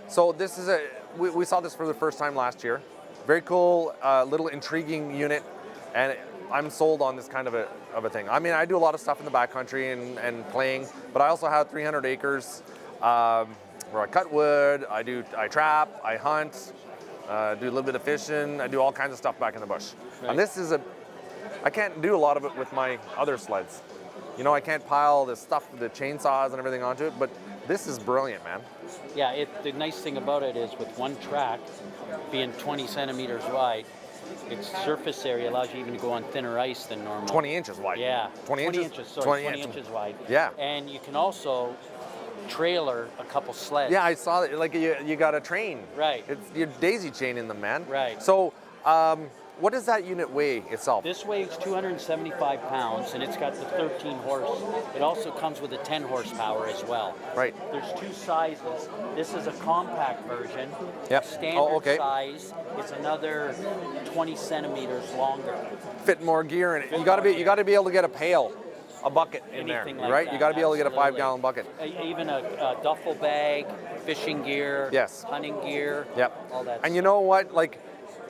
So this is we saw this for the first time last year. Very cool, little intriguing unit, and I'm sold on this kind of a thing. I mean, I do a lot of stuff in the backcountry and playing, but I also have 300 acres where I cut wood, I trap, I hunt, do a little bit of fishing, I do all kinds of stuff back in the bush. Right. And this is I can't do a lot of it with my other sleds. You know, I can't pile this stuff with the chainsaws and everything onto it, but this is brilliant, man. Yeah, the nice thing about it is with one track being 20 centimeters wide, its surface area allows you even to go on thinner ice than normal. 20 inches wide. Yeah. 20 inches? 20 inches wide. Yeah. And you can also trailer a couple sleds. Yeah, I saw that. Like you got a train. Right. You're daisy chaining them, man. Right. So, what does that unit weigh itself? This weighs 275 pounds, and it's got the 13 horse. It also comes with a 10 horsepower as well. Right. There's two sizes. This is a compact version. Yep. Standard size is another 20 centimeters longer. Fit more gear in it. You got to be able to get a pail, a bucket in there, like right? That. You got to be able to get a Absolutely. 5-gallon bucket. Even a duffel bag, fishing gear, yes, hunting gear. Yep. All that. And you know what? Like,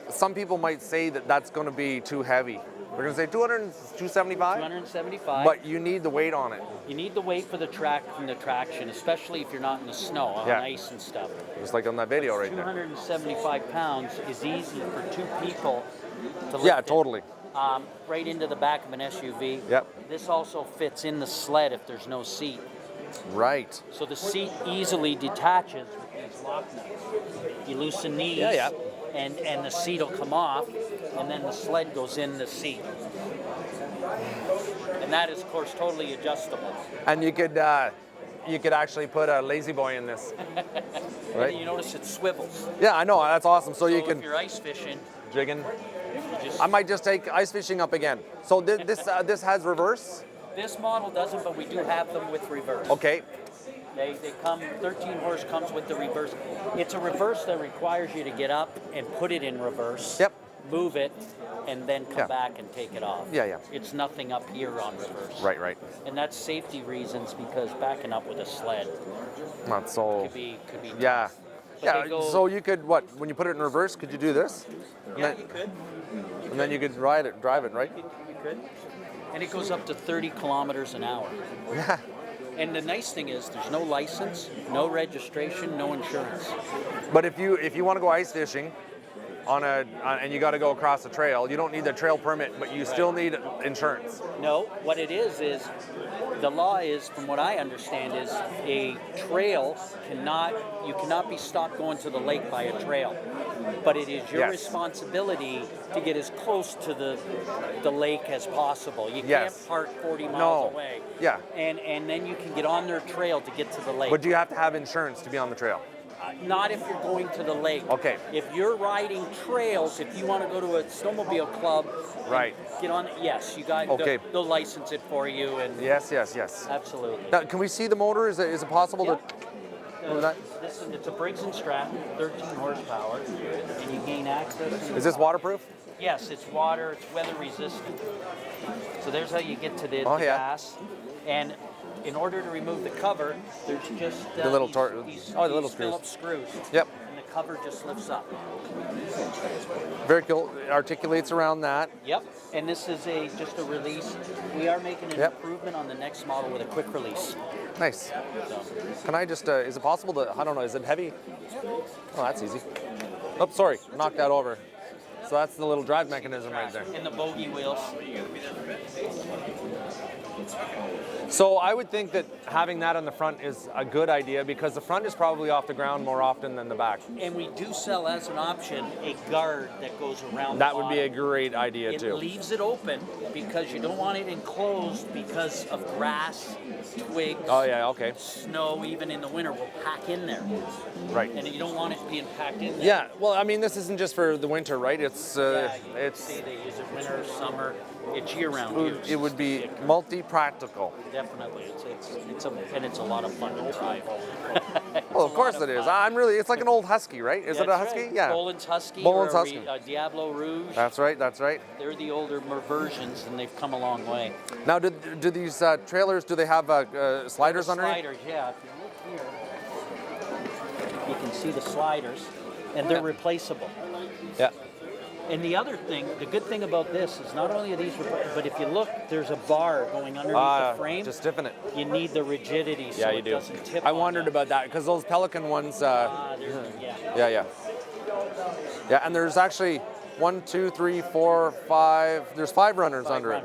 some people might say that that's going to be too heavy. We're going to say 275? 275. But you need the weight on it. You need the weight for the traction, especially if you're not in the snow, on ice and stuff. Just like on that video right there. 275 pounds is easy for two people to lift. Yeah, totally. Right into the back of an SUV. Yep. This also fits in the sled if there's no seat. Right. So the seat easily detaches with these lock nuts. You loosen these. Yeah. And the seat will come off, and then the sled goes in the seat. And that is, of course, totally adjustable. And you could actually put a lazy boy in this. Right? And you notice it swivels. Yeah, I know. That's awesome. So you can. If you're ice fishing, jigging. I might just take ice fishing up again. So this has reverse? This model doesn't, but we do have them with reverse. Okay. They come, 13 horse comes with the reverse. It's a reverse that requires you to get up and put it in reverse. Yep. Move it, and then come back and take it off. Yeah. It's nothing up here on reverse. Right. And that's safety reasons, because backing up with a sled not so could be yeah. But yeah. So you could when you put it in reverse, could you do this? Yeah, you could. And then you could drive it, right? You could. And it goes up to 30 kilometers an hour. Yeah. And the nice thing is there's no license, no registration, no insurance. But if you want to go ice fishing and you got to go across the trail, you don't need the trail permit, but you still need insurance. No, what it is the law is, from what I understand, is a trail you cannot be stopped going to the lake by a trail. But it is your responsibility to get as close to the lake as possible. You can't park 40 miles away. Yeah. And then you can get on their trail to get to the lake. But do you have to have insurance to be on the trail? Not if you're going to the lake. Okay. If you're riding trails, if you want to go to a snowmobile club, get on. Yes, you got. Okay. They'll license it for you. And yes. Absolutely. Now, can we see the motor? Is it possible to? It's a Briggs & Stratton, 13 horsepower, and you gain access. Is this waterproof? Yes, it's water. It's weather resistant. So there's how you get to the gas. And in order to remove the cover, there's just the little these the little Phillips screws. Yep. And the cover just lifts up. Very cool. Articulates around that. Yep. And this is just a release. We are making an improvement on the next model with a quick release. Nice. So. Can I just? Is it possible to? I don't know. Is it heavy? Oh, that's easy. Oh, sorry. Knocked that over. So that's the little drive mechanism right there. And the bogey wheels. So I would think that having that on the front is a good idea, because the front is probably off the ground more often than the back. And we do sell as an option a guard that goes around that the would be a great idea too. It leaves it open because you don't want it enclosed because of grass, twigs, snow, even in the winter will pack in there. Right. And you don't want it being packed in there. Yeah, well, I mean, this isn't just for the winter, right? It's they use it winter, summer. It's year-round use. It would be multi-practical. Definitely, it's a lot of fun to drive. Well, of course it is. It's like an old Husky, right? Is it a Husky? Right. Yeah. Boland's Husky. Diablo Rouge. That's right. They're the older versions, and they've come a long way. Now, do these trailers? Do they have sliders underneath? Sliders, yeah. If you look here. You can see the sliders, and they're replaceable. Yeah. And the other thing, the good thing about this is not only are these, but if you look, there's a bar going underneath the frame. Just stiffen it. You need the rigidity so you it do. doesn't tip. I wondered about that because those Pelican ones. Yeah. Yeah, and there's actually 1, 2, 3, 4, 5. There's 5 runners under it,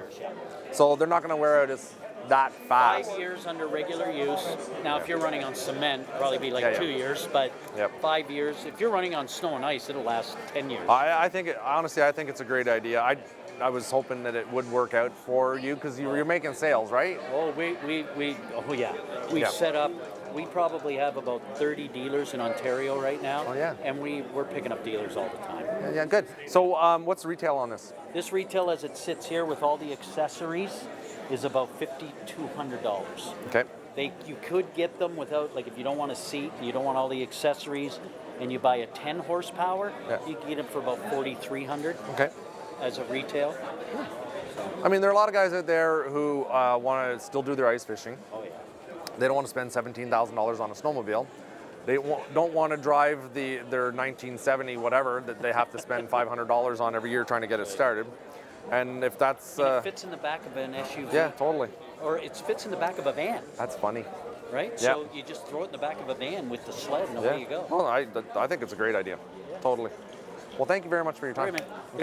so they're not going to wear out as that fast. 5 years under regular use. Now, if you're running on cement, it'll probably be like 2 years, but 5 years. If you're running on snow and ice, it'll last 10 years. I think, honestly, I think it's a great idea. I was hoping that it would work out for you because you're making sales, right? Oh, we've set up. We probably have about 30 dealers in Ontario right now. Oh, yeah. And we're picking up dealers all the time. Yeah, good. So what's the retail on this? This retail, as it sits here with all the accessories, is about $5,200. Okay. You could get them without, like, if you don't want a seat, you don't want all the accessories, and you buy a 10 horsepower, you can get them for about $4,300. Okay. As a retail. I mean, there are a lot of guys out there who want to still do their ice fishing. Oh yeah. They don't want to spend $17,000 on a snowmobile. They don't want to drive their 1970 whatever that they have to spend $500 on every year trying to get it started. And if that's... And it fits in the back of an SUV. Yeah, totally. Or it fits in the back of a van. That's funny. Right? Yeah. So you just throw it in the back of a van with the sled and away you go. Well, I think it's a great idea. Totally. Well, thank you very much for your time. All right, man. Okay.